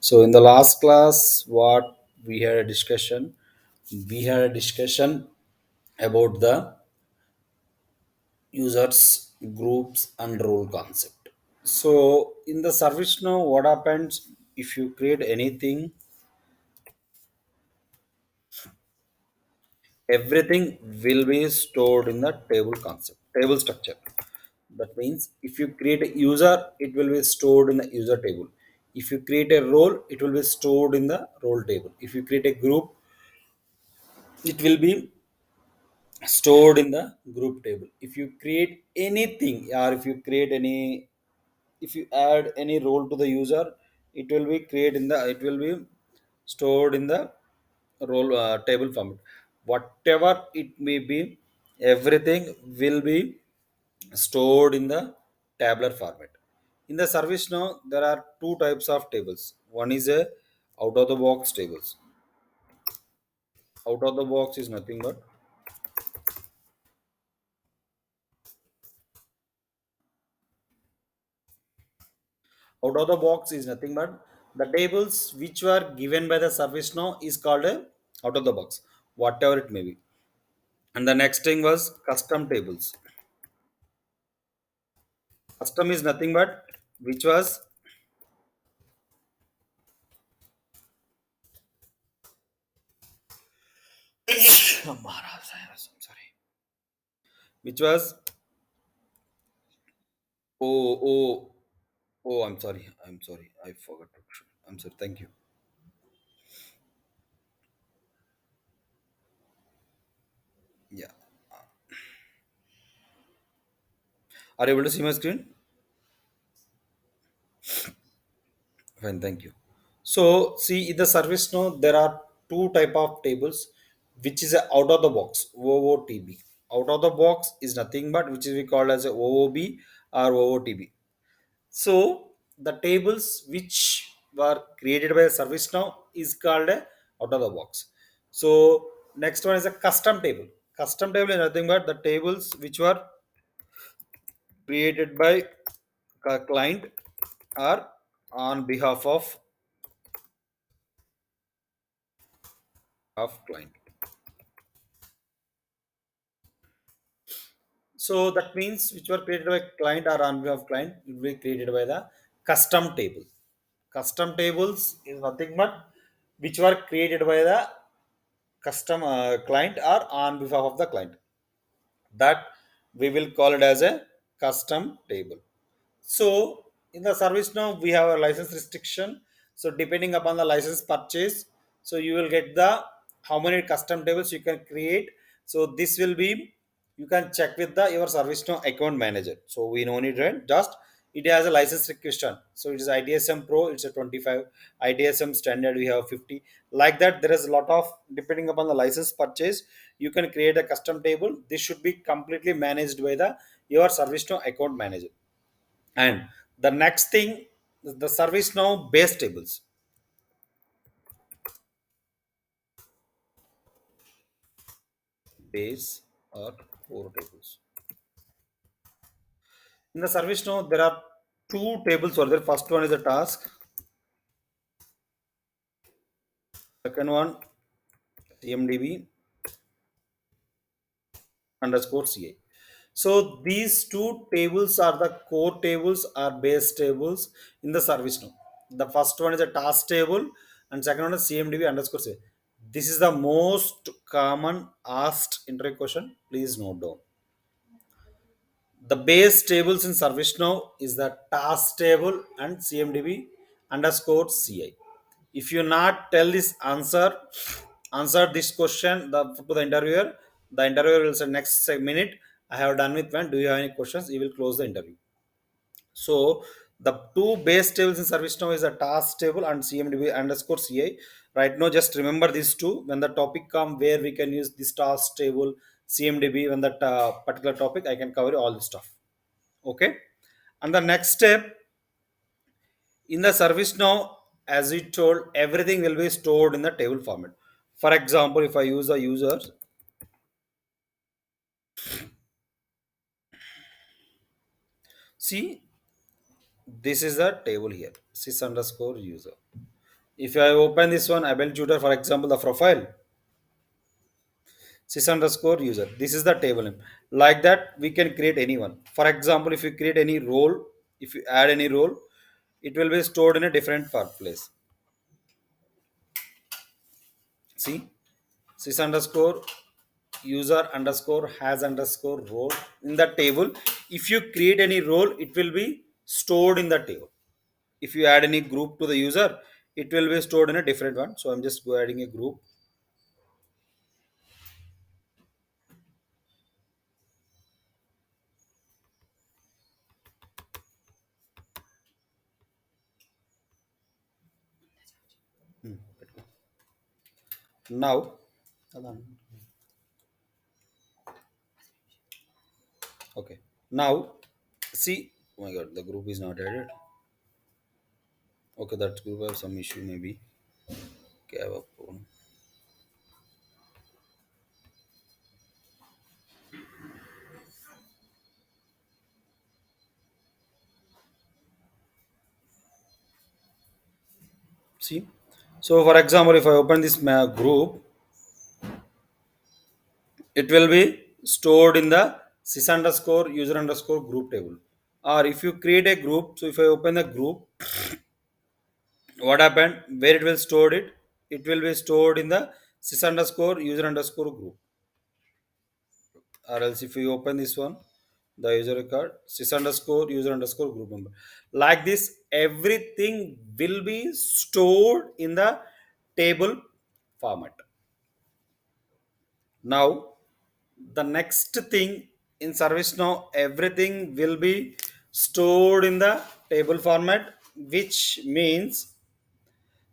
So in the last class, what we had a discussion, we had a discussion about the users, groups, and role concept. So in the service now, what happens if you create anything, everything will be stored in the table concept, table structure. That means if you create a user, it will be stored in the user table. If you create a role, it will be stored in the role table. If you create a group, it will be stored in the group table. If you create anything, or if you add any role to the user, it will be create in the it will be stored in the role table format. Whatever it may be, everything will be stored in the tabular format. In the service now, there are two types of tables. One is a out of the box tables. Out of the box is nothing but out of the box is nothing but the tables which were given by the service now is called a out of the box, whatever it may be. And the next thing was custom tables. Custom is nothing but which was Maharaj, I'm sorry. Which was oh, I'm sorry, I forgot to. I'm sorry, thank you. Yeah, are you able to see my screen? Fine, thank you. So, see, in the service now, there are two type of tables, which is a out of the box OOTB. Out of the box is nothing but which is we call as a OOB or OOTB. So, the tables which were created by the service now is called a out of the box. So, next one is a custom table. Custom table is nothing but the tables which were created by a client or on behalf of client. So that means which were created by client or on behalf of client will be created by the custom table. Custom tables is nothing but which were created by the custom client or on behalf of the client. That we will call it as a custom table. So in the service now we have a license restriction. So depending upon the license purchase, so you will get the how many custom tables you can create. So this will be you can check with the your service now account manager. So we no need right just it has a license requisition. So it is ITSM Pro, it's a 25, ITSM standard we have 50. Like that, there is a lot of depending upon the license purchase, you can create a custom table. This should be completely managed by the your service now account manager. And the next thing, the service now base tables. Base or core tables. In the service now, there are two tables over there. First one is the task. Second one, CMDB underscore CA. So these two tables are the core tables or base tables in the service now. The first one is a task table and second one is CMDB underscore CA. This is the most common asked interview question. Please note down. The base tables in ServiceNow is the task table and CMDB underscore CI. If you not tell this answer this question to the interviewer, the interviewer will say next minute, I have done with one. Do you have any questions? He will close the interview. So the two base tables in ServiceNow is a task table and CMDB underscore CI. Right now, just remember these two. When the topic come where we can use this task table, CMDB, when that particular topic, I can cover all this stuff. Okay. And the next step in the service now, as we told, everything will be stored in the table format. For example, if I use a user, see, this is the table here, sys underscore user. If I open this one able tutor, for example, the profile sys underscore user, this is the table name. Like that we can create anyone. For example, if you create any role, if you add any role, it will be stored in a different part place. See, sys underscore user underscore has underscore role in the table. If you create any role, it will be stored in the table. If you add any group to the user, it will be stored in a different one. So I'm just go adding a group. Now, okay, now see, oh my god, the group is not added. Okay, that group have some issue maybe. Okay, I have a problem. See, so for example, if I open this group, it will be stored in the sys underscore user underscore group table. Or if you create a group, so if I open the group, what happened, where it will store it, it will be stored in the sys underscore user underscore group. Or else if you open this one, the user record sys underscore user underscore group member, like this everything will be stored in the table format. Now the next thing, in ServiceNow, everything will be stored in the table format, which means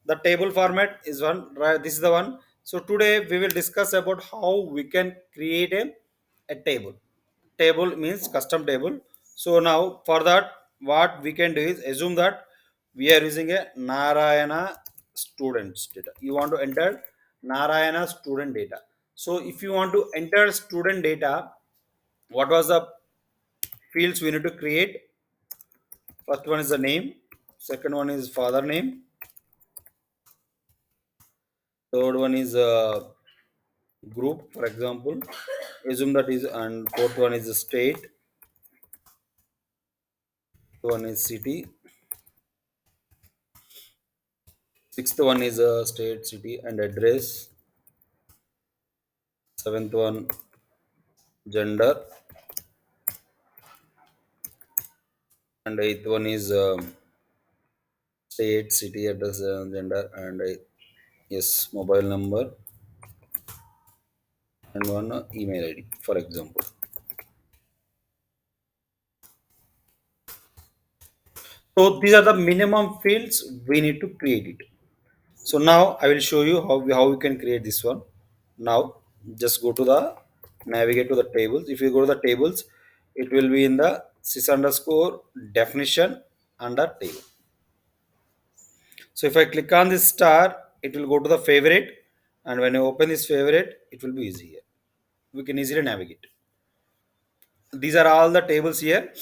the table format is one, right? This is the one. So today we will discuss about how we can create a table. Table means custom table. So now for that, what we can do is assume that we are using a Narayana students data. You want to enter Narayana student data. So if you want to enter student data, what was the fields we need to create? First one is the name, second one is father name, third one is group, for example, assume that is, and fourth one is the state, one is city, sixth one is state, city, and address, seventh one gender, and eighth one is state, city, address, gender, and yes, mobile number, and one email ID, for example. So these are the minimum fields we need to create it. So now I will show you how we can create this one. Now just go to the navigate to the tables. If you go to the tables, it will be in the sys underscore definition under table. So if I click on this star, it will go to the favorite, and when I open this favorite, it will be easy here. We can easily navigate. These are all the tables here.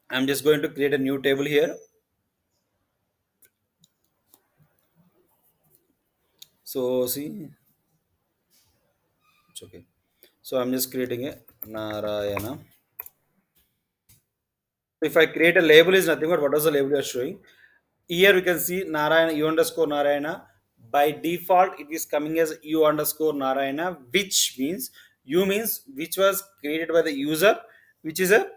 I'm just going to create a new table here. So see, it's okay. So I'm just creating a Narayana. If I create a label is nothing but what was the label you are showing. Here we can see Narayana U underscore Narayana. By default, it is coming as U underscore Narayana, which means U means which was created by the user, which is a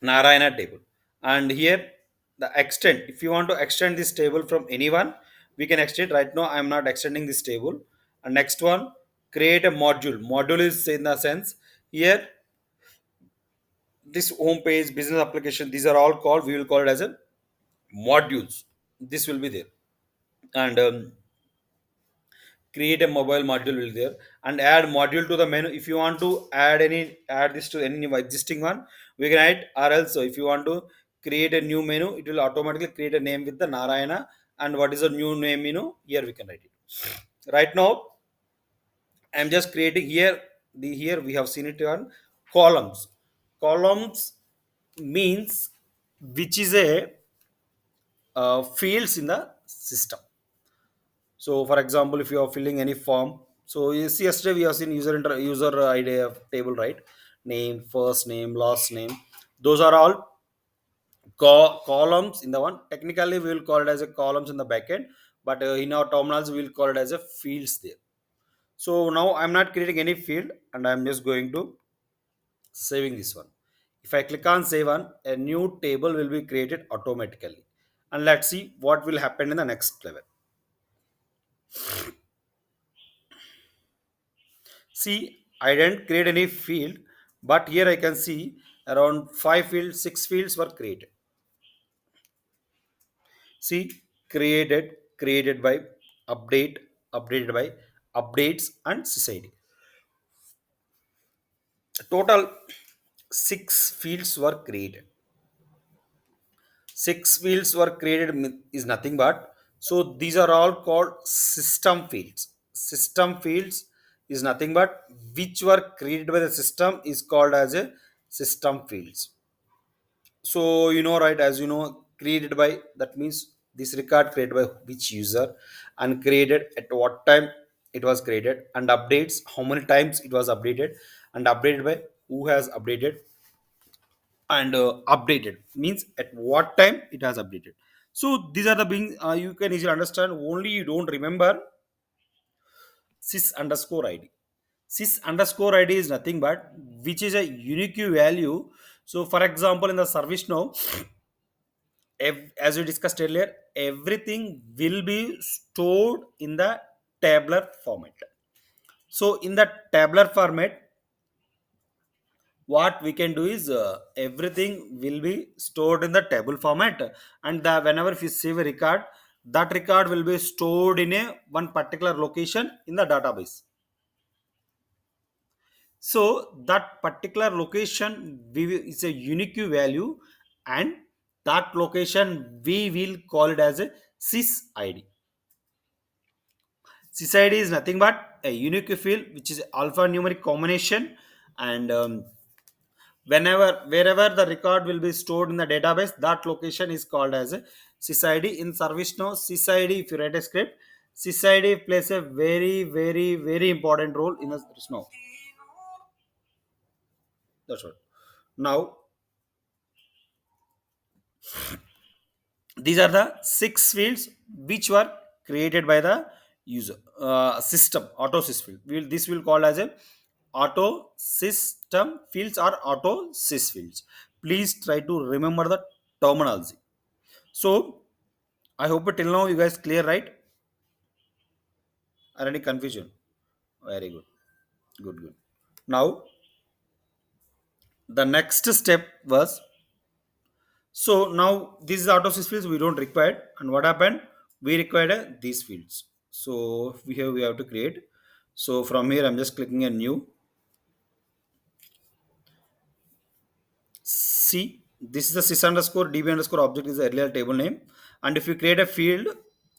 Narayana table. And here the extend. If you want to extend this table from anyone, we can extend. Right now, I am not extending this table. And next one, create a module. Module is in the sense here this home page, business application, these are all called, we will call it as a modules. This will be there. And create a mobile module will be there, and add module to the menu. If you want to add this to any existing one, we can add. Or also if you want to create a new menu, it will automatically create a name with the Narayana. And what is a new name, here we can write it. Right now I'm just creating here, the here we have seen it on columns. Columns means which is a fields in the system. So for example, if you are filling any form, so you see yesterday we have seen user id of table, right? Name, first name, last name, those are all columns in the one. Technically we will call it as a columns in the backend, but in our terminals we will call it as a fields there. So now I'm not creating any field, and I'm just going to saving this one. If I click on save on, a new table will be created automatically. And let's see what will happen in the next level. See, I didn't create any field, but here I can see around 5 fields, 6 fields were created. See, created by, update, updated by, updates, and society. Total 6 fields were created. 6 fields were created is nothing but, so these are all called system fields. System fields is nothing but which were created by the system is called as a system fields. So right, as created by, that means this record created by which user, and created at what time it was created, and updates how many times it was updated, and updated by who has updated, and updated means at what time it has updated. So these are the being, you can easily understand, only you don't remember sys underscore id. Sys underscore id is nothing but which is a unique value. So for example, in the service now, as we discussed earlier, everything will be stored in the tabular format. So in the tabular format, what we can do is, everything will be stored in the table format, and whenever if you save a record, that record will be stored in a one particular location in the database. So that particular location is a unique value, and that location we will call it as a sys id. Sys id is nothing but a unique field which is alphanumeric combination, and wherever the record will be stored in the database, that location is called as a sysid. In ServiceNow, sysid, if you write a script, sysid plays a very very very important role in a ServiceNow. That's what. Now these are the 6 fields which were created by the user, system auto sys field. This will call as a auto system fields or auto sys fields. Please try to remember the terminology. So I hope till now you guys clear, right? Or any confusion? Very good. Good, good. Now, the next step was, so now these autosys fields we don't require. And what happened? We required these fields. So we have to create. So from here, I'm just clicking a new. See, this is the sys underscore db underscore object is the earlier table name. And if you create a field,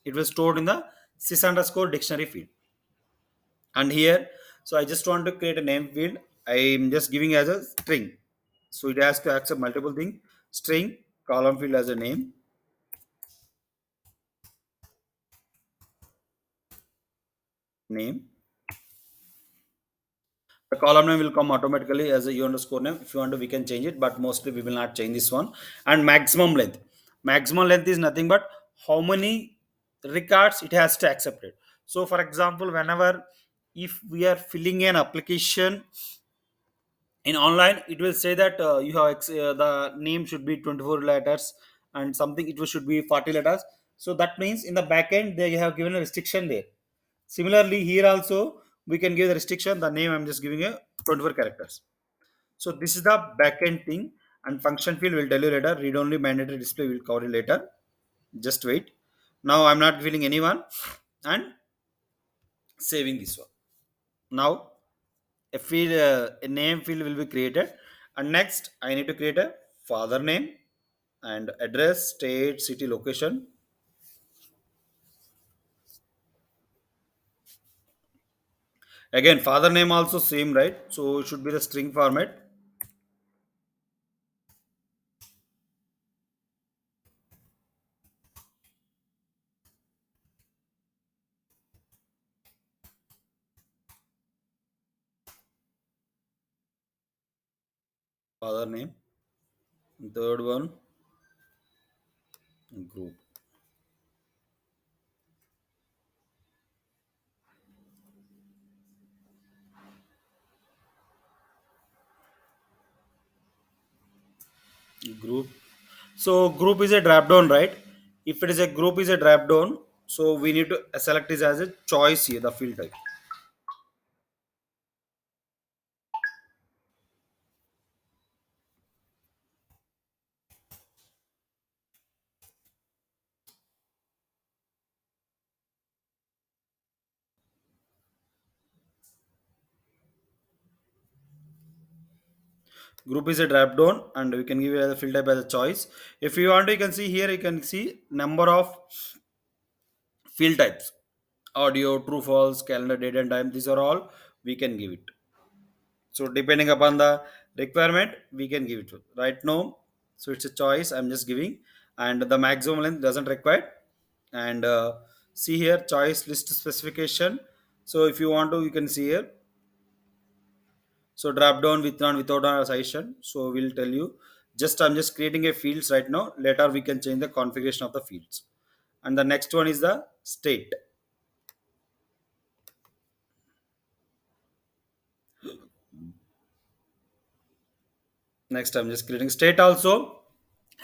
it was stored in the sys underscore dictionary field. And here, so I just want to create a name field. I'm just giving as a string, so it has to accept multiple things. String, column field as a name. The column name will come automatically as a u underscore name. If you want to, we can change it, but mostly we will not change this one. And maximum length is nothing but how many records it has to accept it. So for example, whenever if we are filling an application in online, it will say that the name should be 24 letters, and something it should be 40 letters. So that means in the backend they have given a restriction there. Similarly here also we can give the restriction, the name I'm just giving a 24 characters. So this is the backend thing. And function field will tell you later, read only mandatory display will cover it later. Just wait. Now I'm not filling anyone, and saving this one. Now a name field will be created, and next I need to create a father name, and address, state, city, location. Again, father name also same, right? So it should be the string format. father name. Third one, group. Group. So group is a drop down, right? If it is a group is a drop down, so we need to select this as a choice here, the field type. Group is a drop down, and we can give you the field type as a choice. If you want, you can see here. You can see number of field types: audio, true, false, calendar, date, and time. These are all we can give it. So depending upon the requirement, we can give it right now. So it's a choice. I'm just giving, and the maximum length doesn't require. And see here, choice list specification. So if you want to, you can see here. So drop down with and without a session. So we'll tell you. Just I'm just creating a fields right now. Later we can change the configuration of the fields. And the next one is the state. Next I'm just creating state also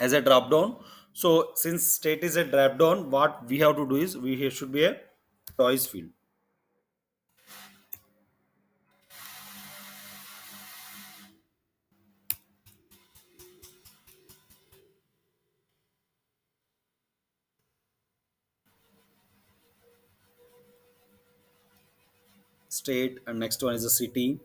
as a drop down. So since state is a drop down, what we have to do is we here should be a choice field. State, and next one is the city.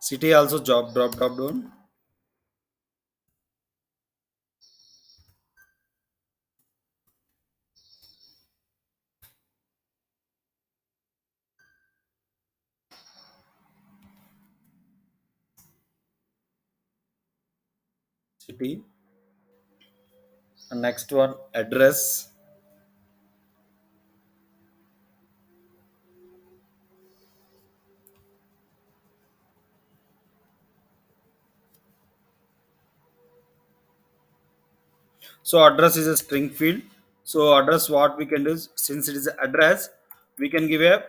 City also job drop down. City, and next one address. So address is a string field. So address, what we can do is, since it is a address, we can give a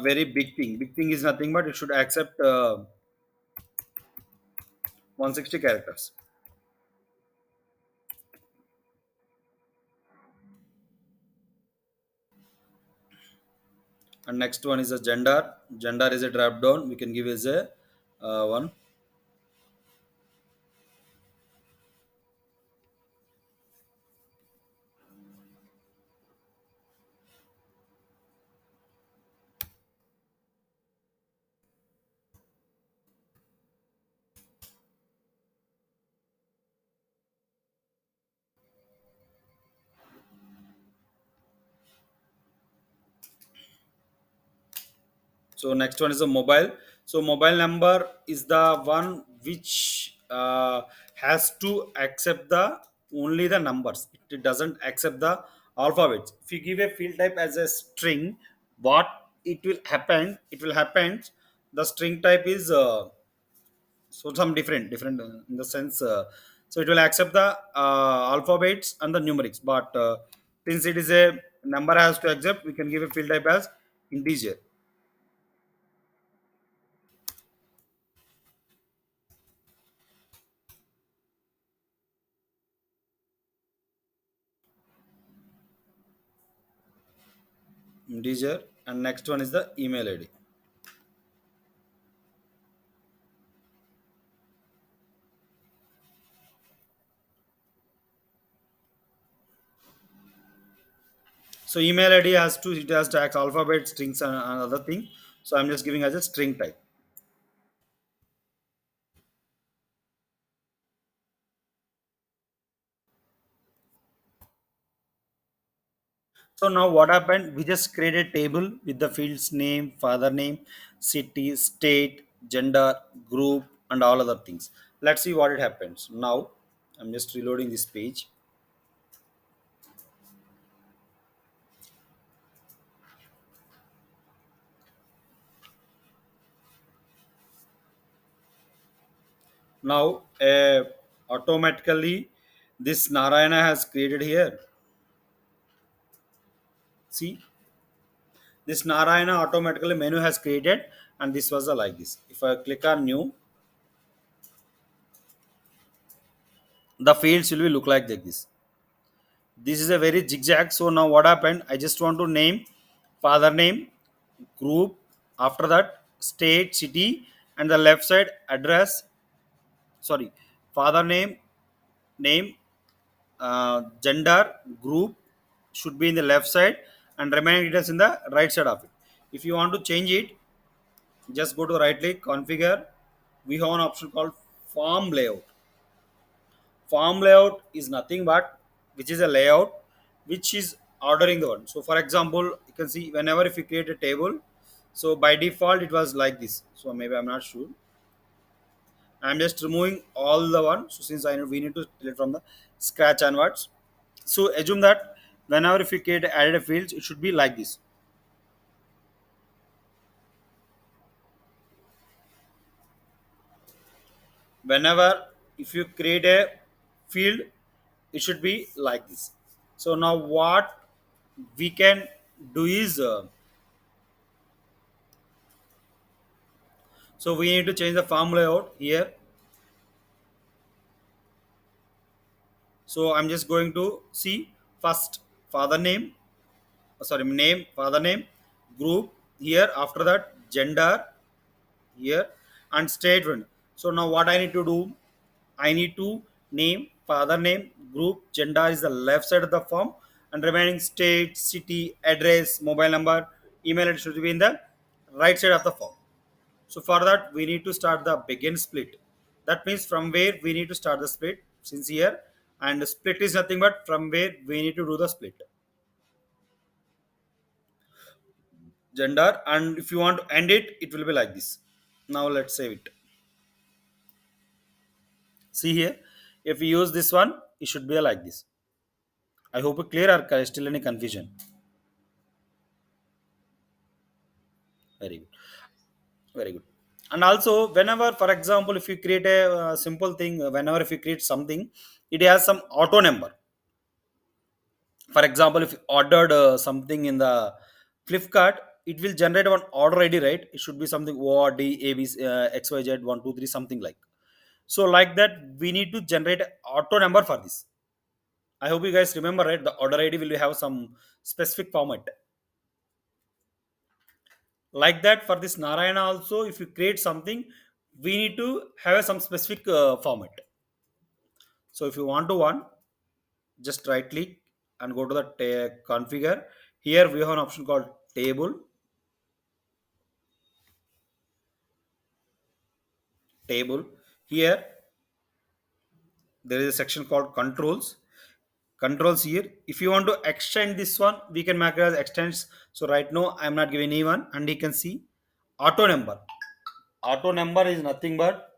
very big thing. Big thing is nothing but it should accept 160 characters. And next one is a gender. Gender is a drop down. We can give as a one. So next one is a mobile. So mobile number is the one which has to accept the only the numbers. It doesn't accept the alphabets. If you give a field type as a string, what it will happen? It will happen. The string type is so some different in the sense. So it will accept the alphabets and the numerics. But since it is a number has to accept, we can give a field type as integer. Integer, and next one is the email id. So email id has to, it has to act alphabet strings and other thing. So I'm just giving as a string type. So now what happened, we just created a table with the fields name, father name, city, state, gender, group, and all other things. Let's see what it happens now. I'm just reloading this page. Now automatically this Narayana has created here. See, this Narayana automatically menu has created, and this was like this. If I click on new, the fields will be look like this. This is a very zigzag. So now what happened? I just want to name father name, group, after that state, city, and the left side address. Sorry, father name, gender, group should be in the left side, and remaining details in the right side of it. If you want to change it, just go to right click, configure. We have an option called form layout. Form layout is nothing but which is a layout which is ordering the one. So for example, you can see whenever if you create a table, so by default it was like this. So maybe I'm not sure. I'm just removing all the one. So since I know we need to tell it from the scratch onwards. So assume that whenever if you create added a fields, it should be like this. Whenever if you create a field, it should be like this. So now what we can do is so we need to change the form layout here. So I'm just going to see first father name, sorry, name, father name, group here. After that, gender here, and state one. So now what I need to do? I need to name, father name, group, gender is the left side of the form, and remaining state, city, address, mobile number, email address should be in the right side of the form. So for that, we need to start the begin split. That means from where we need to start the split since here, and the split is nothing but from where we need to do the split. Gender, and if you want to end it, it will be like this. Now let's save it. See here, if we use this one, it should be like this. I hope it clear or still any confusion. Very good. Very good. And also, whenever, for example, if you create a simple thing, whenever if you create something, it has some auto number. For example, if you ordered something in the Flipkart, it will generate one order ID, right? It should be something ORD ABC XYZ 123 something like. So like that, we need to generate a auto number for this. I hope you guys remember, right? The order ID will have some specific format. Like that, for this Narayana also, if you create something, we need to have some specific format. So if you want to one, just right click and go to the configure. Here we have an option called table. Here there is a section called controls here. If you want to extend this one, we can make it as extends. So right now I'm not giving anyone, and you can see auto number is nothing but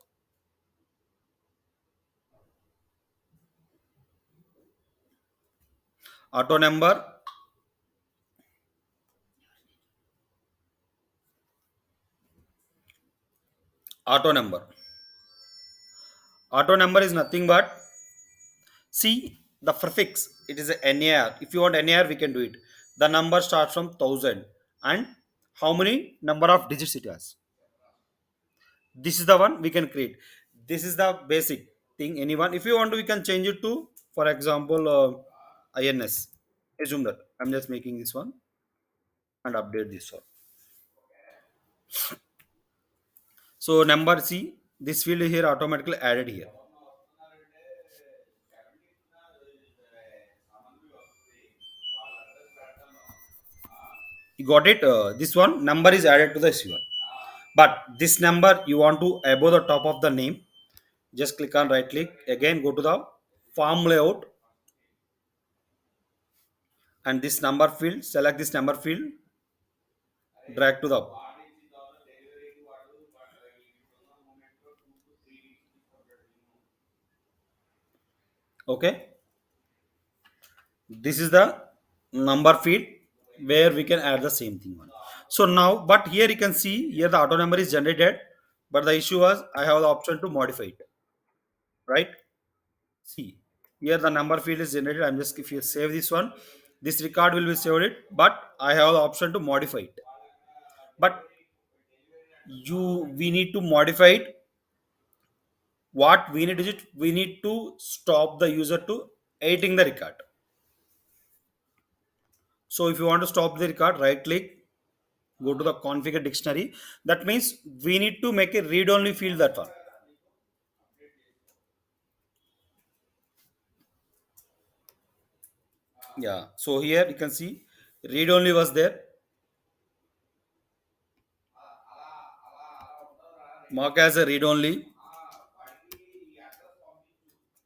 auto number auto number auto number is nothing but see the prefix, it is a NAR. If you want NAR, we can do it. The number starts from 1000, and how many number of digits it has. This is the one we can create. This is the basic thing. Anyone, if you want to, we can change it to, for example, INS. Assume that I'm just making this one and update this one. So number C, this field here automatically added here. You got it? This one number is added to the C1. But this number you want to above the top of the name, just click on right click. Again, go to the form layout, and this number field, select this number field, drag to the up. Okay. This is the number field where we can add the same thing on. So now, but here you can see here the auto number is generated, but the issue was I have the option to modify it. right? See, here the number field is generated. I'm just, if you save this one, this record will be saved it, but I have the option to modify it. But we need to modify it. What we need to do, we need to stop the user to editing the record. So if you want to stop the record, right click, go to the configure dictionary. That means we need to make a read only field, that one. Yeah. So here you can see read only was there. Mark as a read only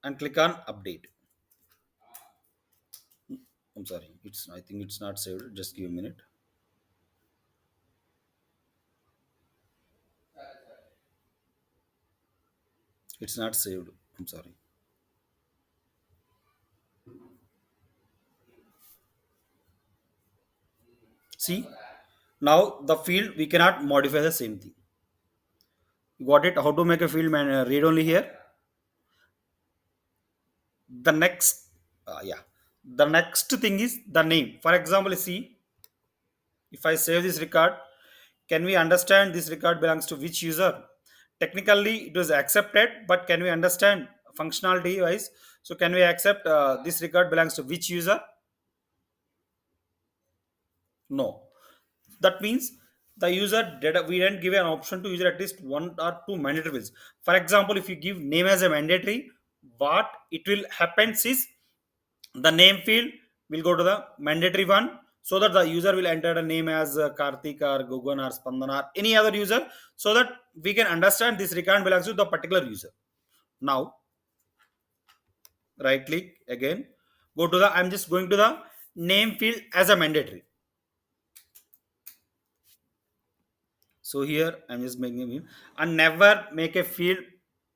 and click on update. I'm sorry. I think it's not saved. Just give a minute. It's not saved. I'm sorry. See, now the field we cannot modify the same thing. You got it? How to make a field read only here? The next, yeah. The next thing is the name. For example, see, if I save this record, can we understand this record belongs to which user? Technically, it was accepted, but can we understand functionality wise? So, can we accept this record belongs to which user? No. That means the user did, we didn't give an option to user at least one or two mandatory fields. For example, if you give name as a mandatory, what it will happens is the name field will go to the mandatory one, so that the user will enter the name as Karthik or Gugan or Spandana or any other user, so that we can understand this record belongs to the particular user. Now, right click again, go to the, I'm just going to the name field as a mandatory. So here I'm just making it and never make a field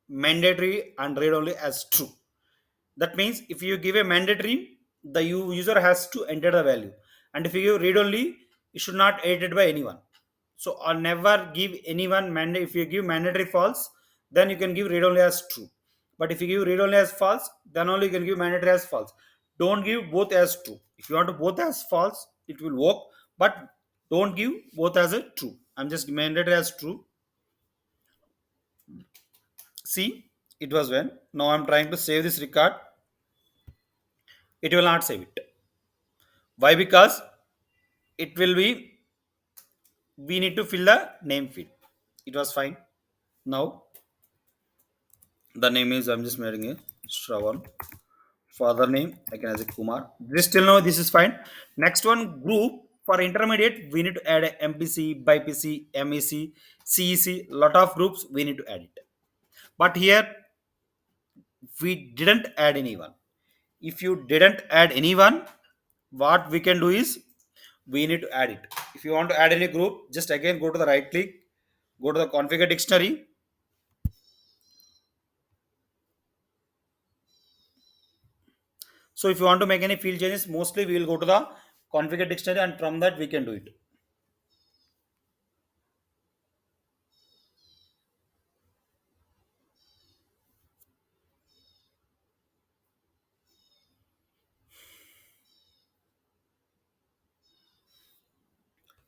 mandatory and read only as true. That means if you give a mandatory, the user has to enter the value, and if you give read only, it should not edited by anyone. So I'll never give anyone mandate. If you give mandatory false, then you can give read only as true. But if you give read only as false, then only you can give mandatory as false. Don't give both as true. If you want to both as false, it will work. But don't give both as a true. I'm just mandatory as true. See, it was when. Now I'm trying to save this record. It will not save it. Why? Because it will be, we need to fill the name field. It was fine. Now the name is, I'm just making a Shravan. Father name I can as a Kumar. This till now this is fine. Next one, group. For intermediate we need to add a MPC, BIPC, MEC, CEC. Lot of groups we need to add it. But here we didn't add anyone. If you didn't add anyone, what we can do is we need to add it. If you want to add any group, just again go to the right click, go to the configure dictionary. So if you want to make any field changes, mostly we will go to the configure dictionary, and from that we can do it.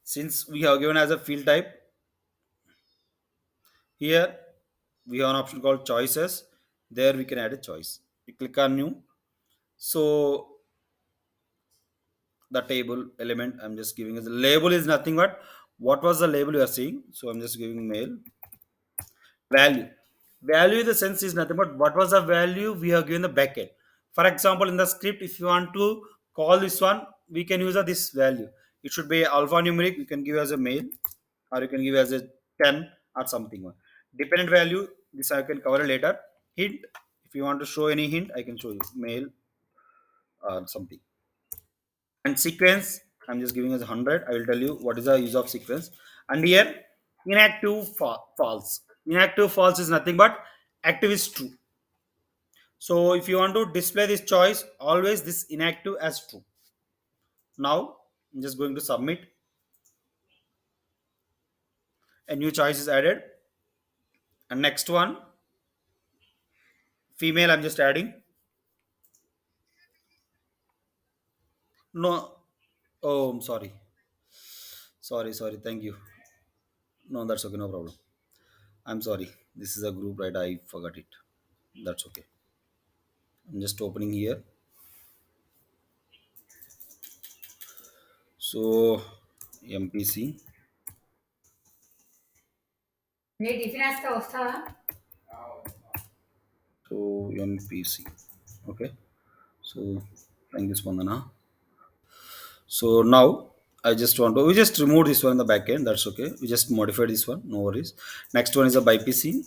Since we have given as a field type, here we have an option called choices. There we can add a choice. You click on new. So the table element I'm just giving as a label is nothing but what was the label you are seeing. So I'm just giving mail value. Value in the sense is nothing but what was the value we have given the backend. For example, in the script, if you want to call this one, we can use this value. It should be alphanumeric. You can give as a mail, or you can give as a 10 or something. Dependent value, this I can cover later. Hint, if you want to show any hint, I can show you mail or something. And sequence, I'm just giving as 100. I will tell you what is the use of sequence. And here inactive false. Inactive false is nothing but active is true. So if you want to display this choice, always this inactive as true. Now I'm just going to submit. A new choice is added. And next one, Female, I'm just adding. No. Oh, I'm sorry. Sorry. Thank you. No, that's okay. No problem. I'm sorry. This is a group, right? I forgot it. That's okay. I'm just opening here. So, MPC. నీ tiffin వేస్తా వస్తావా So, MPC. Okay. So, thank you, Spandana. So now I just want to we just remove this one in the back end. That's okay. We just modify this one. No worries. Next one is a BPC.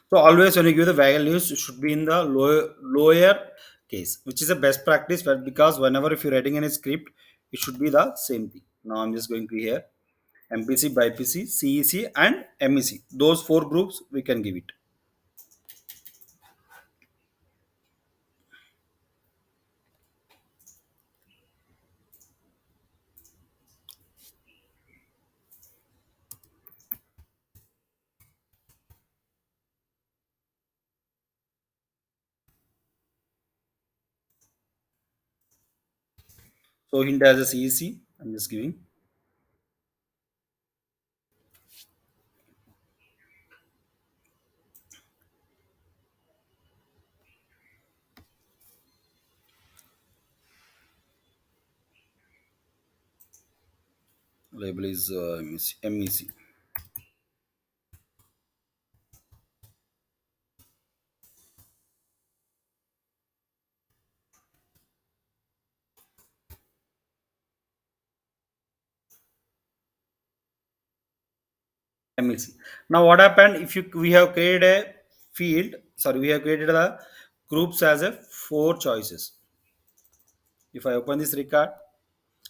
So always when you give the values, it should be in the lower case, which is a best practice. But because whenever if you're writing in a script, it should be the same thing. Now I'm just going to here MPC, BPC, CEC, and MEC. Those four groups we can give it. So hint as a CEC. I'm just giving label is MEC. MEC. Now, what happened if you we have created a field? Sorry, we have created the groups as a four choices. If I open this record,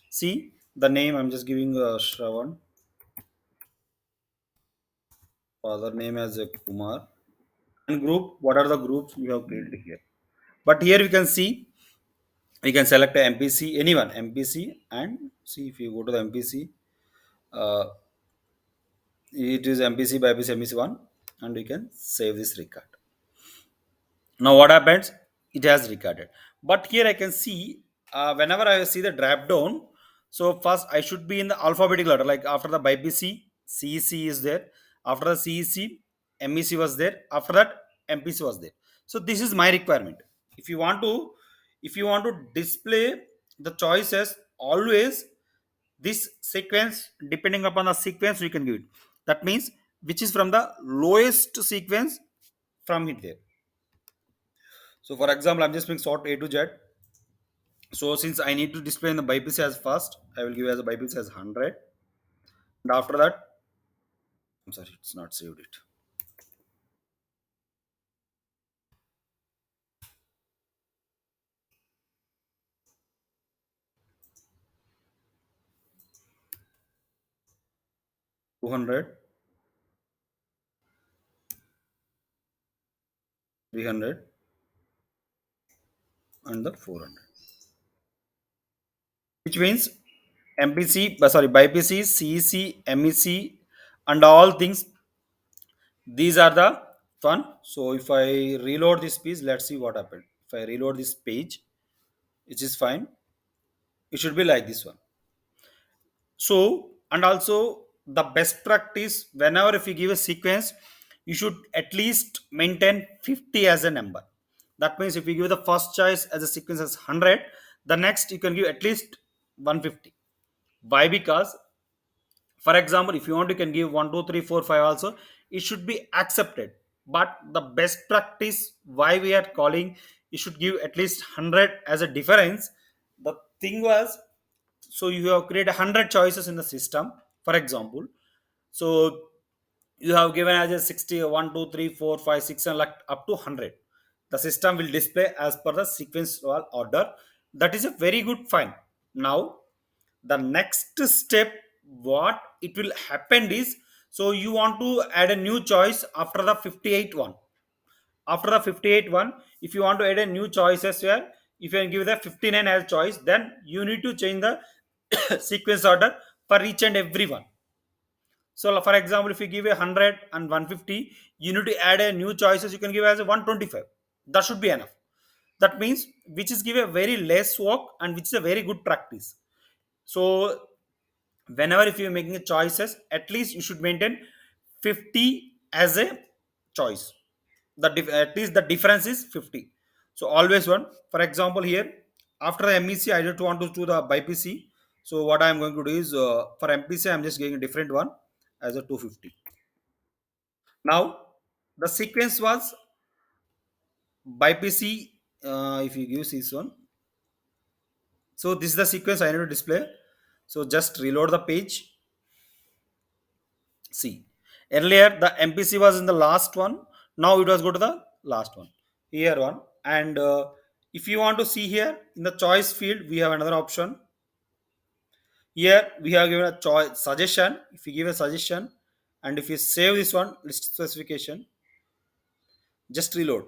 see the name. I'm just giving Shravan. Father name as a Kumar. And group. What are the groups we have created here? But here we can see we can select a MPC anyone MPC and see if you go to the MPC. Uh, it is MPC by MPC MPC one, and we can save this record. Now what happens? It has recorded. But here I can see whenever I see the drop down. So first I should be in the alphabetical order. Like after the BPC, CEC is there. After the CEC, MEC was there. After that, MPC was there. So this is my requirement. If you want to, if you want to display the choices, always this sequence depending upon the sequence you can give it. That means which is from the lowest sequence from it there. So for example, I'm just being sort A to Z. So since I need to display in the BPC as first, I will give as a BPC as 100. And after that, I'm sorry, it's not saved it. 200, 300, and the 400. Which means MPC, sorry, BPC, CEC, MEC, and all things. These are the fun. So if I reload this piece, let's see what happened. If I reload this page, which is fine, it should be like this one. So and also the best practice whenever if you give a sequence, you should at least maintain 50 as a number. That means if you give the first choice as a sequence as 100, the next you can give at least 150. Why? Because for example, if you want, you can give 1 2 3 4 5 also. It should be accepted. But the best practice, why we are calling, you should give at least 100 as a difference. The thing was, so you have created 100 choices in the system, for example. So you have given as a 60 1 2 3 4 5 6 and like up to 100. The system will display as per the sequential order. That is a very good fine. Now the next step what it will happen is, so you want to add a new choice after the 58 one. After the 58 one, if you want to add a new choices here, if you give the 59 as choice, then you need to change the sequence order for each and every one. So for example, if you give a 100 and 150, you need to add a new choices. You can give as a 125. That should be enough. That means which is give a very less work and which is a very good practice. So whenever if you're making a choices, at least you should maintain 50 as a choice. At least the difference is 50. So always one. For example, here after the MEC, I don't want to do the BPC. So what I'm going to do is for MPC, I'm just getting a different one as a 250. Now the sequence was BPC. If you use this one, so this is the sequence I need to display. So just reload the page. See, earlier the MPC was in the last one. Now it was go to the last one. Here one. And if you want to see here in the choice field, we have another option. Here we have given a choice suggestion. If you give a suggestion, and if you save this one list specification, just reload.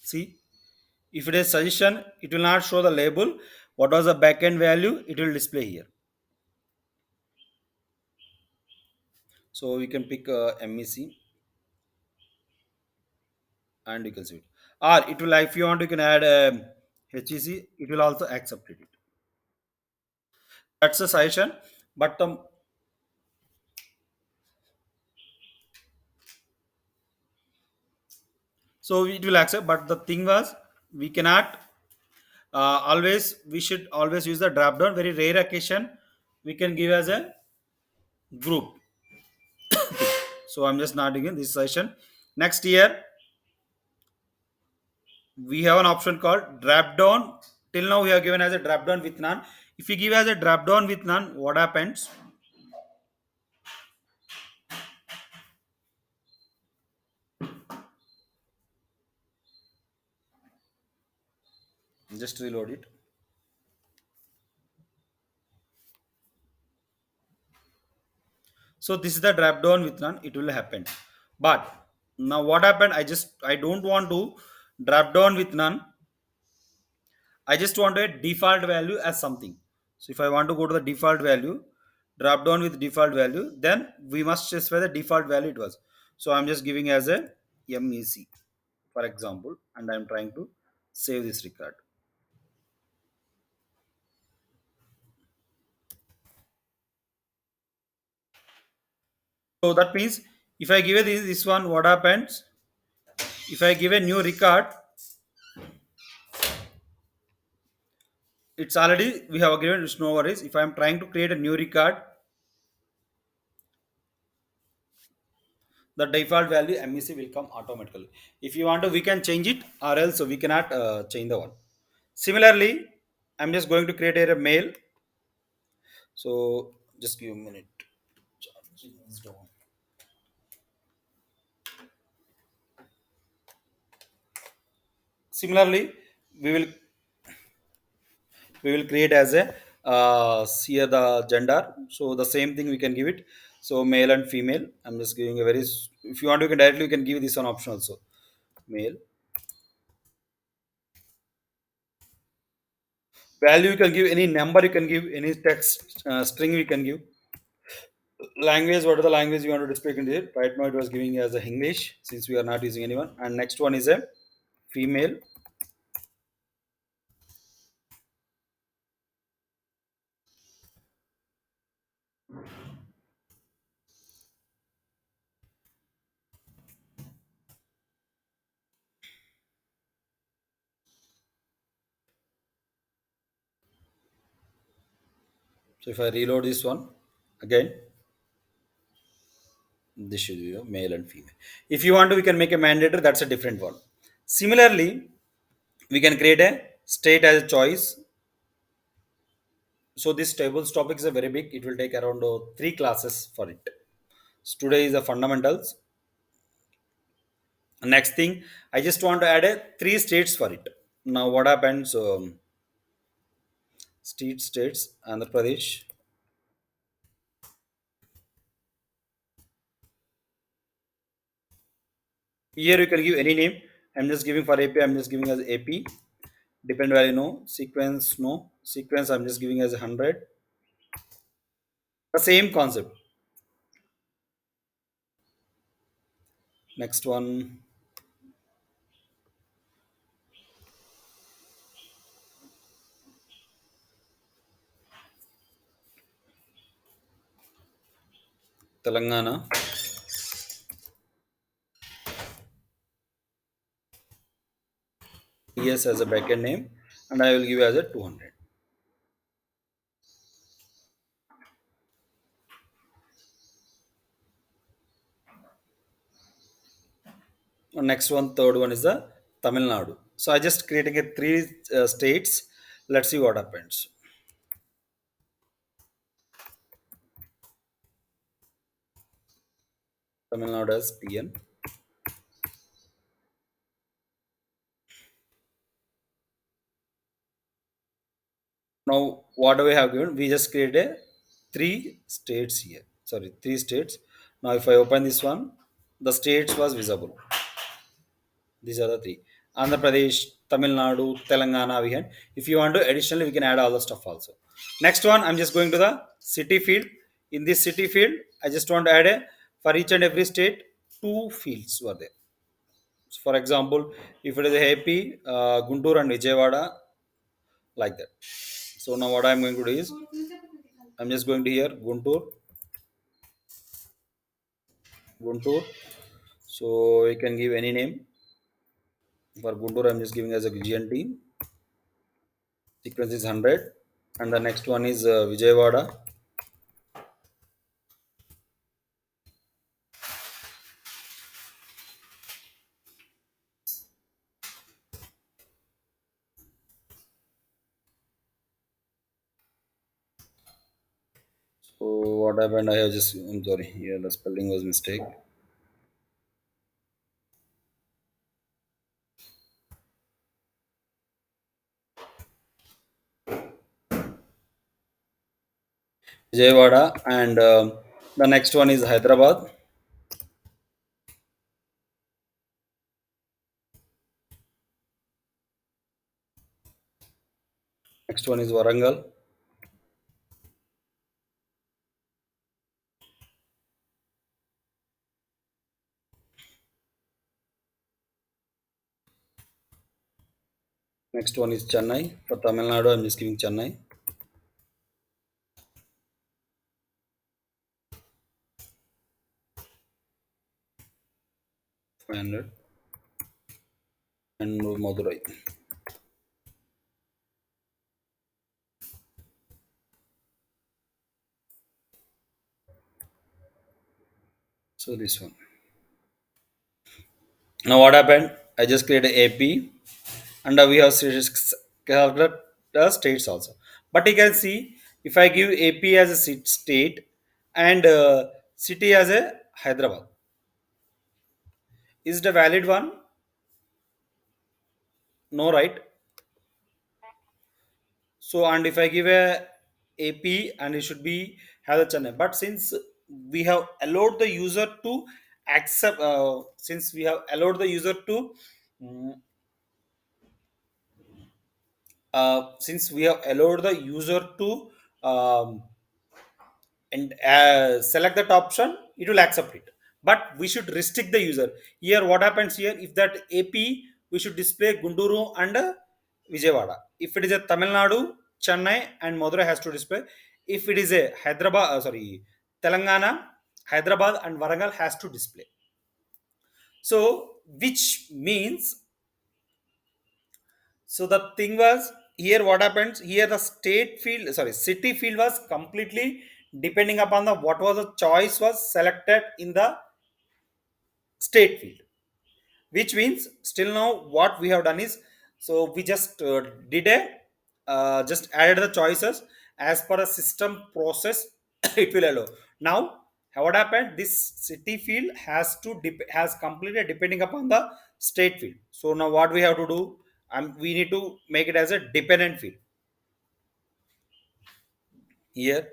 See, if it is suggestion, it will not show the label. What was the backend value? It will display here. So we can pick MEC and you can see it. Or it will, if you want, you can add HEC. It will also accept it. That's a suggestion. But so it will accept. But the thing was, we cannot always. We should always use the drop down. Very rare occasion, we can give as a group. So I'm just not doing this session. Next year, we have an option called drop down. Till now, we have given as a drop down with none. If you give as a drop down with none, what happens? Just reload it. So this is the drop down with none. It will happen. But now what happened? I don't want to drop down with none. I just want a default value as something. So if I want to go to the default value, drop down with default value, then we must specify the default value it was. So I'm just giving as a MEC, for example, and I'm trying to save this record. So that means if I give it this one, what happens? If I give a new record, it's already we have given it's no worries. If I'm trying to create a new record, the default value MEC will come automatically. If you want to, we can change it, or else we cannot change the one. Similarly, I'm just going to create a mail. So just give a minute. Charging is down. Similarly, we will we will create as a here the gender. So the same thing we can give it. So male and female. I'm just giving a very. If you want, you can directly you can give this one option also. Male value you can give any number you can give any text string we can give. Language, what are the language you want to display in here? Right now it was giving as a English since we are not using anyone. And next one is a female. So if I reload this one again, this should be a male and female. If you want to, we can make a mandatory. That's a different one. Similarly, we can create a state as a choice. So this tables topic is a very big. It will take around three classes for it. So today is the fundamentals. Next thing, I just want to add a three states for it. Now what happens? States, Andhra Pradesh. Here you can give any name. I'm just giving for AP. I'm just giving as AP. Depend value no. Sequence no. Sequence I'm just giving as 100. The same concept. Next one, Telangana. TS as a backend name, and I will give as a 200. Next one, third one is the Tamil Nadu. So I just creating a three states. Let's see what happens. Tamil Nadu as TN. Now what do we have given? We just created a three states here. Sorry, three states. Now if I open this one, the states was visible. These are the three. Andhra Pradesh, Tamil Nadu, Telangana we had. If you want to additionally we can add all the stuff also. Next one, I'm just going to the city field. In this city field, I just want to add a for each and every state two fields were there. So for example, if it is a AP, Guntur and Vijayawada, like that. So now what I'm going to do is I'm just going to here Guntur. So you can give any name. For Guntur, I'm just giving as a GNT. Sequence is 100. And the next one is Vijayawada. So what happened? I have just I'm sorry. Here the spelling was mistake. Vijayawada, and the next one is Hyderabad. Next one is Warangal. Next one is Chennai. For Tamil Nadu, I'm just giving Chennai. 500 and Madurai. So this one. Now what happened? I just created AP, and we have calculated the states also. But you can see if I give AP as a state and city as a Hyderabad, is it a valid one? No, right? So and if I give a AP and it should be have a channel. But since we have allowed the user to accept, since we have allowed the user to mm, since we have allowed the user to um, and select that option, it will accept it, but we should restrict the user. Here what happens here, if that AP we should display Gunduru and Vijayawada. If it is a Tamil Nadu, Chennai and Madurai has to display. If it is a Hyderabad, sorry, Telangana, Hyderabad and Warangal has to display. So which means, so the thing was here what happens here, the state field, sorry, city field was completely depending upon the what was the choice was selected in the state field, which means still now what we have done is, so we just did a just added the choices as per a system process. It will allow. Now what happened, this city field has to has completed depending upon the state field. So now what we have to do, we need to make it as a dependent field. Here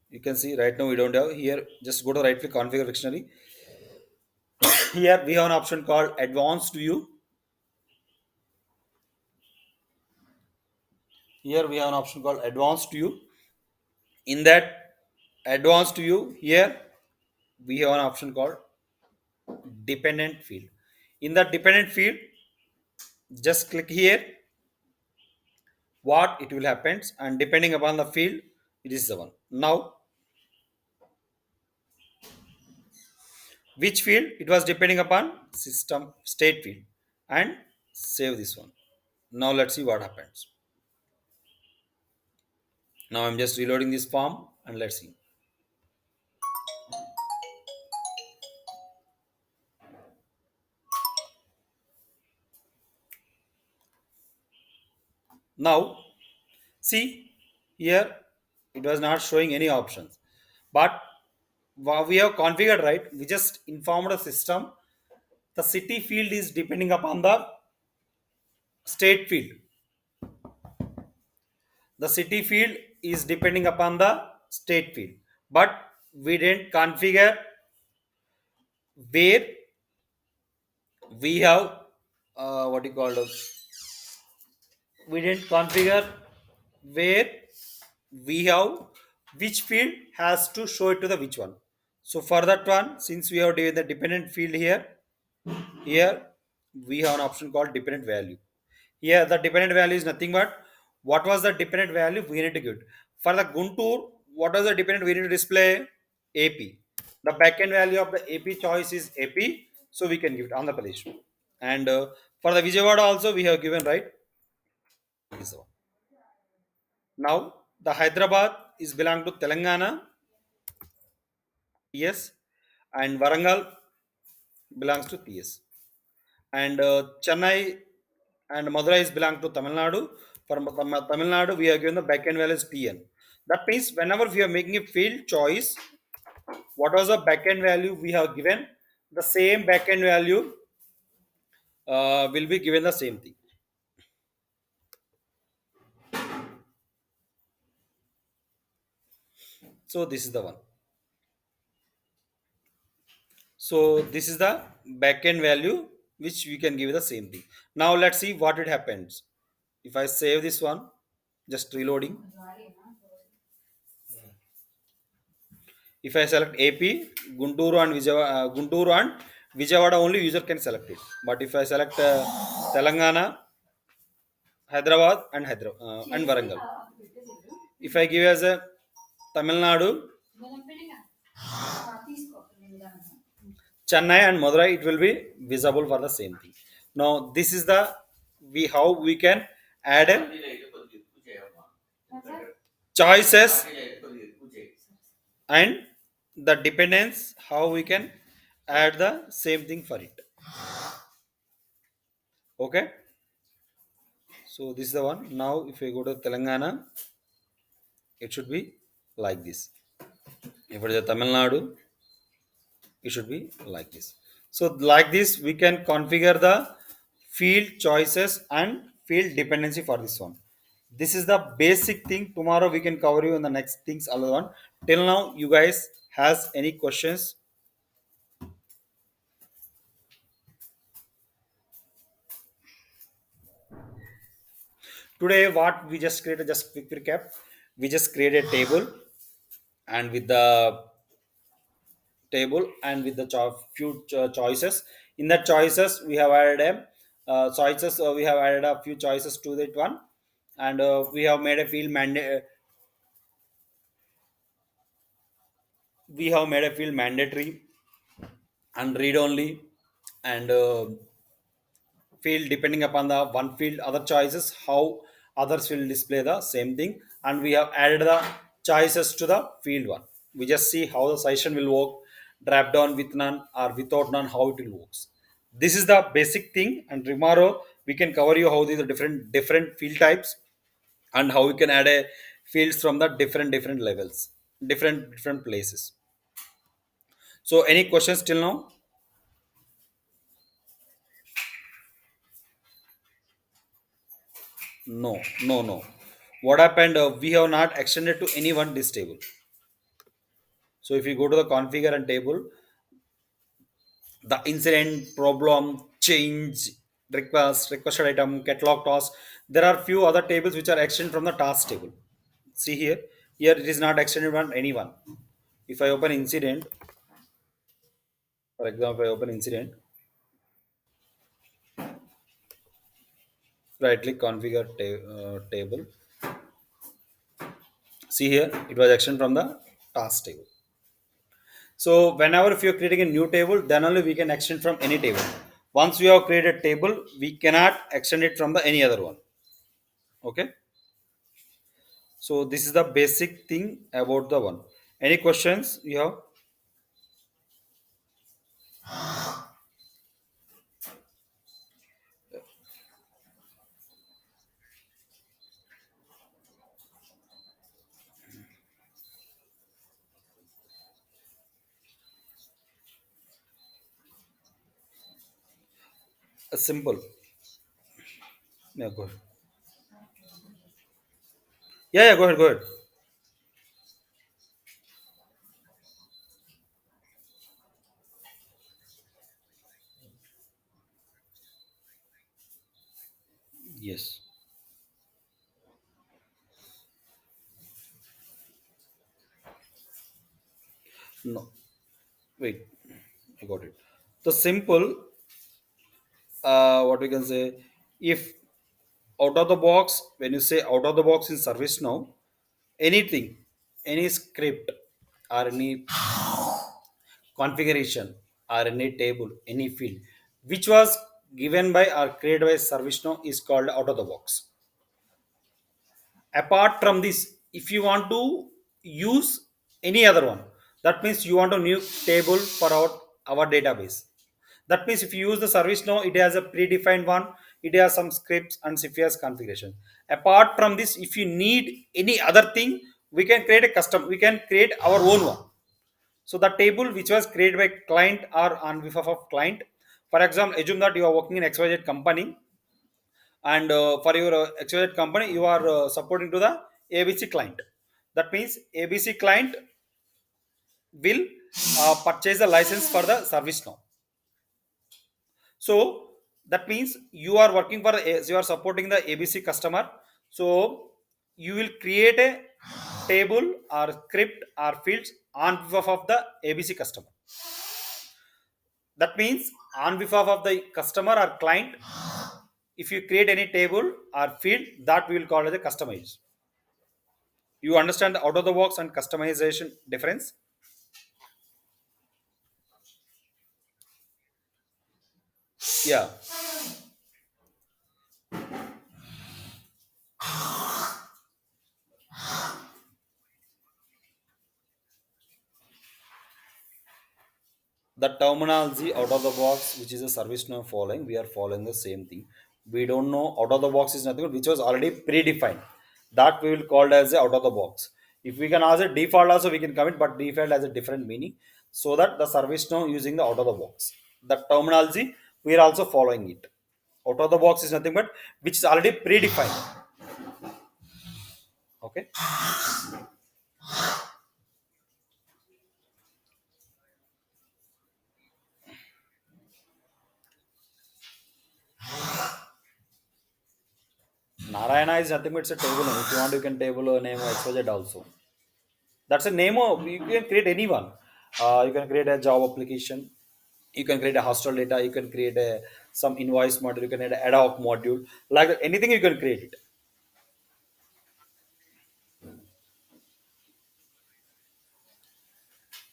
you can see right now we don't have here. Just go to right click configure dictionary. Here we have an option called advanced view. Here we have an option called advanced view. In that advanced view, here we have an option called dependent field. In the dependent field, just click here what it will happen, and depending upon the field, it is the one. Now which field it was depending upon system state field, and save this one. Now let's see what happens. Now I'm just reloading this form and let's see. Now see here it was not showing any options, but what we have configured, right, we just informed the system the city field is depending upon the state field. The city field is depending upon the state field, but we didn't configure where we have what you call it. We didn't configure where we have which field has to show it to the which one. So for that one, since we have given the dependent field here, here we have an option called dependent value. Here the dependent value is nothing but what was the dependent value we need to give. For the Guntur, what was the dependent we need to display? AP. The backend value of the AP choice is AP, so we can give it Andhra Pradesh. And for the Vijayawada also we have given, right. This one. Now the Hyderabad is belong to Telangana, yes, and Varangal belongs to TS. And Chennai and Madurai is belong to Tamil Nadu. For Tamil Nadu, we are given the backend value as TN. That means whenever we are making a field choice, what was the backend value we have given? The same backend value will be given the same thing. So this is the one. So this is the backend value which we can give the same thing. Now let's see what it happens. If I save this one, just reloading. If I select AP, Gunturu and Vijayawada only user can select it. But if I select Telangana, Hyderabad and Varangal, if I give as a Tamil Nadu, Chennai and Madurai, it will be visible for the same thing. Now this is the we how we can add a choices and the dependence how we can add the same thing for it. Okay, so this is the one. Now if we go to Telangana, it should be like this. If it is a Tamil Nadu, it should be like this. So like this we can configure the field choices and field dependency for this one. This is the basic thing. Tomorrow we can cover you in the next things other one. Till now you guys has any questions? Today what we just created, just quick recap, we just created a table, and with the table and with the few choices. In that choices we have added a choices we have added a few choices to that one, and we have made a field mandate. We have made a field mandatory and read only, and field depending upon the one field other choices how others will display the same thing, and we have added the choices to the field one. We just see how the session will work, drop down with none or without none, how it will works. This is the basic thing, and tomorrow we can cover you how these are different field types, and how we can add a fields from the different levels, different places. So any questions till now? No, no, no. What happened? We have not extended to anyone this table. So if you go to the configure and table, the incident, problem, change, request, requested item, catalog task, there are few other tables which are extended from the task table. See here, here it is not extended on anyone. If I open incident, for example, I open incident, right click configure table. See here, it was extended from the task table. So whenever if you're creating a new table, then only we can extend from any table. Once we have created table, we cannot extend it from the any other one. Okay. So this is the basic thing about the one. Any questions you have? Simple. Yeah, go ahead. Yeah, go ahead, go ahead. Yes. No. Wait. I got it. The simple, what we can say, if out of the box, when you say out of the box in ServiceNow, anything, any script or any configuration or any table, any field, which was given by or created by ServiceNow is called out of the box. Apart from this, if you want to use any other one, that means you want a new table for our database. That means if you use the service now, it has a predefined one, it has some scripts and CFS configuration. Apart from this, if you need any other thing, we can create a custom, we can create our own one. So the table which was created by client or on behalf of client, for example, assume that you are working in XYZ company, and for your XYZ company, you are supporting to the ABC client. That means ABC client will purchase the license for the service now. So that means you are working for you are supporting the ABC customer. So you will create a table or script or fields on behalf of the ABC customer. That means on behalf of the customer or client, if you create any table or field, that we will call as a customize. You understand the out of the box and customization difference? Yeah. The terminology out of the box, which is a service now following, we are following the same thing. We don't know out of the box is nothing which was already predefined. That we will call as a out of the box. If we can ask a default also we can commit, but default has a different meaning. So that the service now using the out of the box. The terminology we are also following it. Out of the box is nothing but which is already predefined. Okay. Narayana is nothing but it's a table name. If you want, you can table a name XYZ also. That's a name of you can create anyone. You can create a job application. You can create a hostel data. You can create a some invoice module. You can create an ad hoc module. Like that, anything you can create it.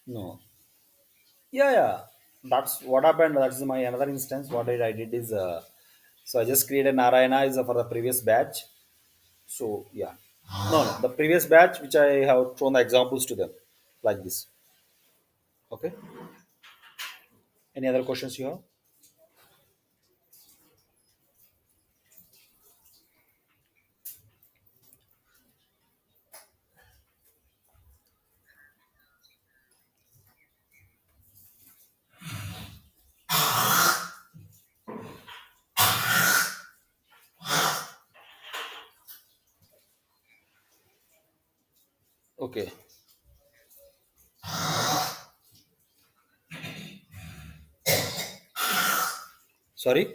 No. Yeah, yeah. That's what happened. That's my another instance. What I did is so I just created Narayana is for the previous batch. So yeah. No, no. The previous batch which I have thrown the examples to them like this. Okay. Any other questions you have? Okay. Sorry.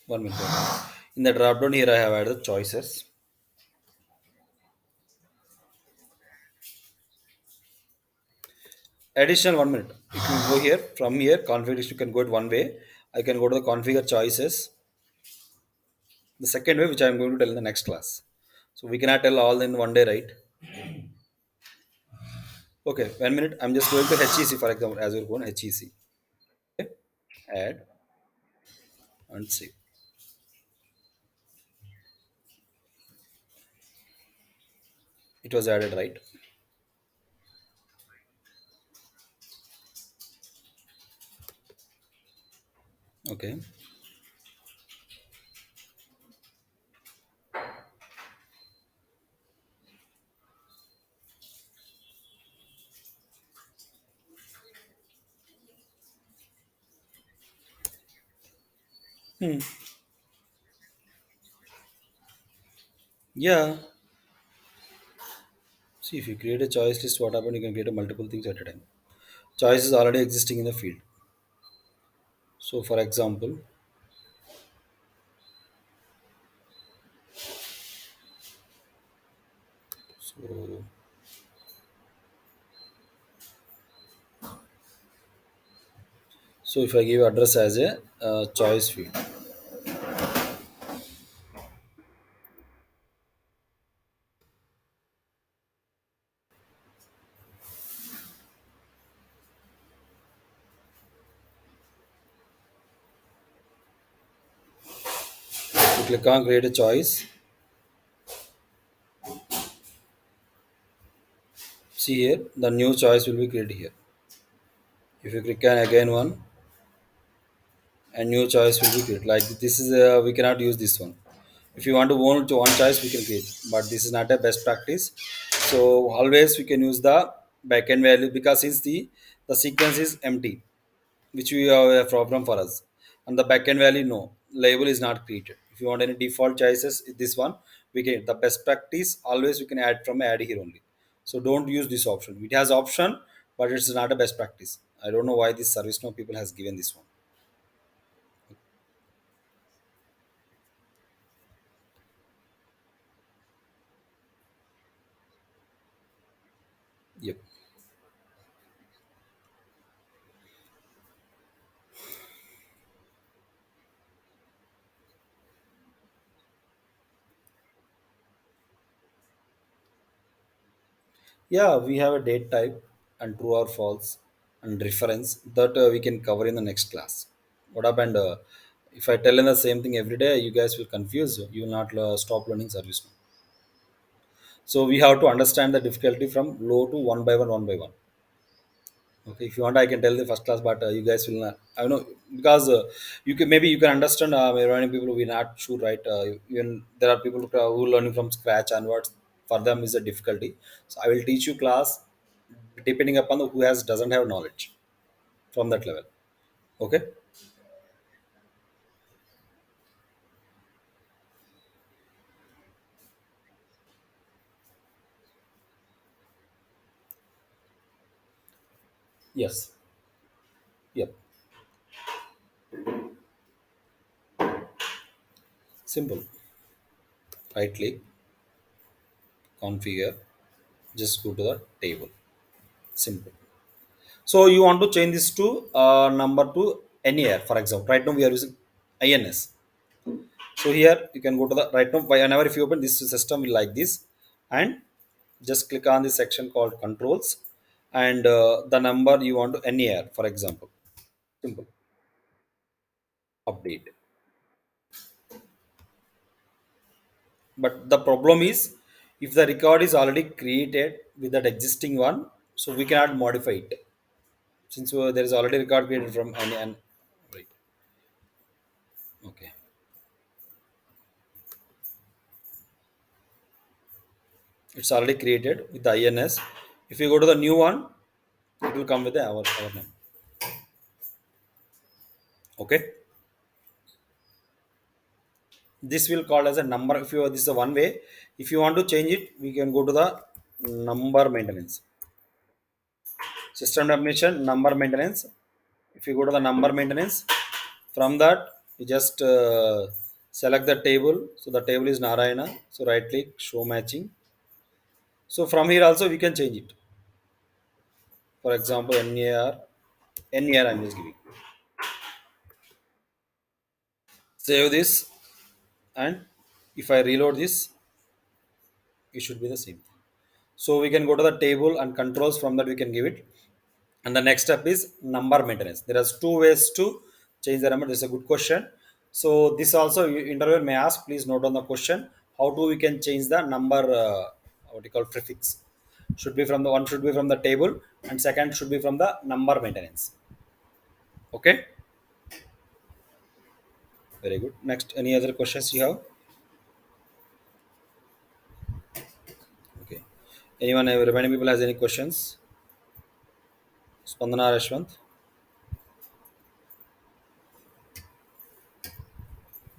1 minute. 1 minute. In the drop down here, I have added the choices. Additional 1 minute. You can go here from here. Configuration you can go it one way. I can go to the configure choices. The second way, which I am going to tell in the next class. So we cannot tell all in one day, right? Okay. 1 minute. I'm just going to HEC for example, as we're going HEC. Okay. Add and see. It was added, right? Okay. Hmm. Yeah. See, if you create a choice list, what happens? You can create a multiple things at a time. Choice is already existing in the field. So, for example, so if I give address as a choice field, you click on create a choice. See here, the new choice will be created here. If you click on again one, a new choice will be created. Like this is we cannot use this one. If you want to own to one choice, we can create, but this is not a best practice. So always we can use the backend value because since the sequence is empty, which we have a problem for us. And the backend value, no, label is not created. If you want any default choices, this one we can. The best practice always we can add from add here only. So don't use this option. It has option, but it's not a best practice. I don't know why this service now people has given this one. Yep. Yeah, we have a date type and true or false and reference that we can cover in the next class. What happened? If I tell in the same thing every day, you guys will confuse. You will not stop learning service now. So we have to understand the difficulty from low to one by one, one by one. Okay, if you want, I can tell the first class, but you guys will not. I know because you can maybe you can understand. Many people we not sure, right? Even there are people who learning from scratch and what for them is a difficulty. So I will teach you class depending upon who has doesn't have knowledge from that level. Okay. Yes. Yep. Simple. Right click, configure. Just go to the table. Simple. So you want to change this to number to NAR, for example. Right now we are using INS. So here you can go to the right now. Whenever if you open this system will like this, and just click on the section called controls, and the number you want to NAR, for example. Simple. Update. But the problem is, if the record is already created with that existing one, so we cannot modify it since there is already record created from any and right. Okay. It's already created with the INS. If you go to the new one, it will come with the our name. Okay. This will call as a number. If you this is a one way. If you want to change it, we can go to the number maintenance. System definition, number maintenance. If you go to the number maintenance, from that you just select the table. So the table is Narayana. So right click, show matching. So from here also we can change it. For example, NAR I'm just giving. Save this, and if I reload this, it should be the same. So we can go to the table and controls, from that we can give it. And the next step is number maintenance. There are two ways to change the number. This is a good question. So this also interviewer may ask. Please note on the question. How do we can change the number? What you call prefix? Should be from the one. Should be from the table, and second should be from the number maintenance. Okay. Very good. Next, any other questions you have? Okay. Anyone, remaining people has any questions? Spandana Rashwant.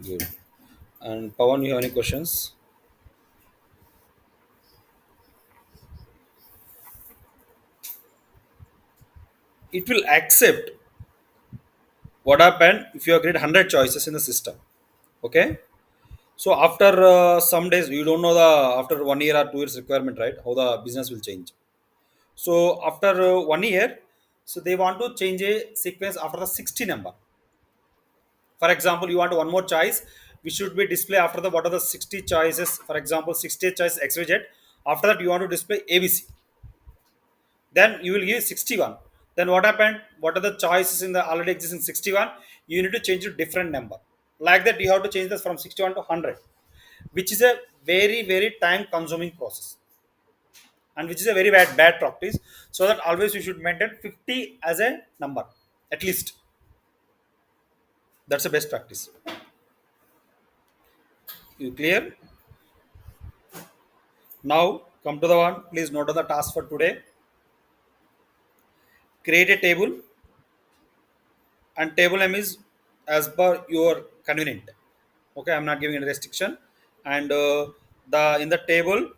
Good. And Pawan, you have any questions? It will accept what happened if you have created 100 choices in the system. Okay. So after some days, you don't know the after 1 year or 2 years requirement, right? How the business will change. So after 1 year, so they want to change a sequence after the 60 number. For example, you want one more choice, which should be display after the what are the 60 choices. For example, 60 choice XYZ. After that, you want to display ABC. Then you will give 61. Then what happened? What are the choices in the already existing 61? You need to change to different number. Like that, you have to change this from 61 to 100, which is a very time consuming process, and which is a very bad practice. So that always you should maintain 50 as a number at least. That's the best practice. You clear? Now come to the one. Please note on the task for today. Create a table, and table name is as per your convenient. Okay, I'm not giving any restriction. And the in the table,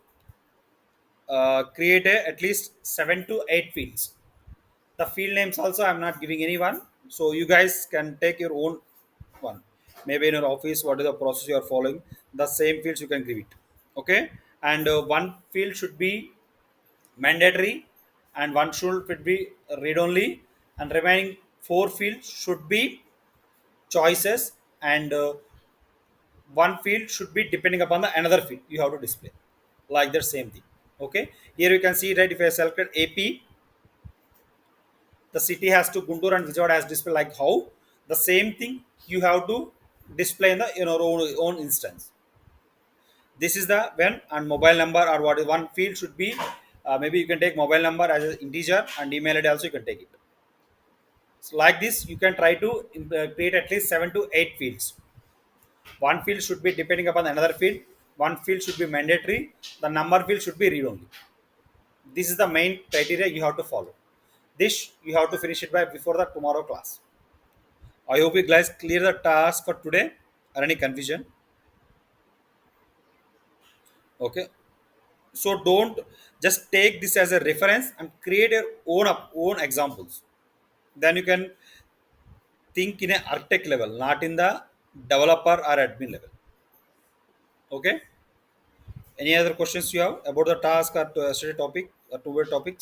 create at least 7 to 8 fields. The field names also I'm not giving anyone, so you guys can take your own one. Maybe in your office, what is the process you are following, the same fields you can give it. Okay. And one field should be mandatory, and one should be read only, and remaining four fields should be choices, and one field should be depending upon the another field you have to display, like that same thing. Okay, here you can see, right? If I selected AP, the city has to Guntur and Vijayawada has display, like how the same thing you have to display in the your own instance. This is the when, and mobile number or what is one field should be, maybe you can take mobile number as an integer, and email ID also you can take it. So like this you can try to create at least 7 to 8 fields. One field should be depending upon another field. One field should be mandatory. The number field should be read only. This is the main criteria you have to follow. This you have to finish it by before the tomorrow class. I hope you guys clear the task for today, or any confusion. Okay. So don't just take this as a reference and create your own examples. Then you can think in a architect level, not in the developer or admin level. Okay. Any other questions you have about the task or study topic or two-way topics?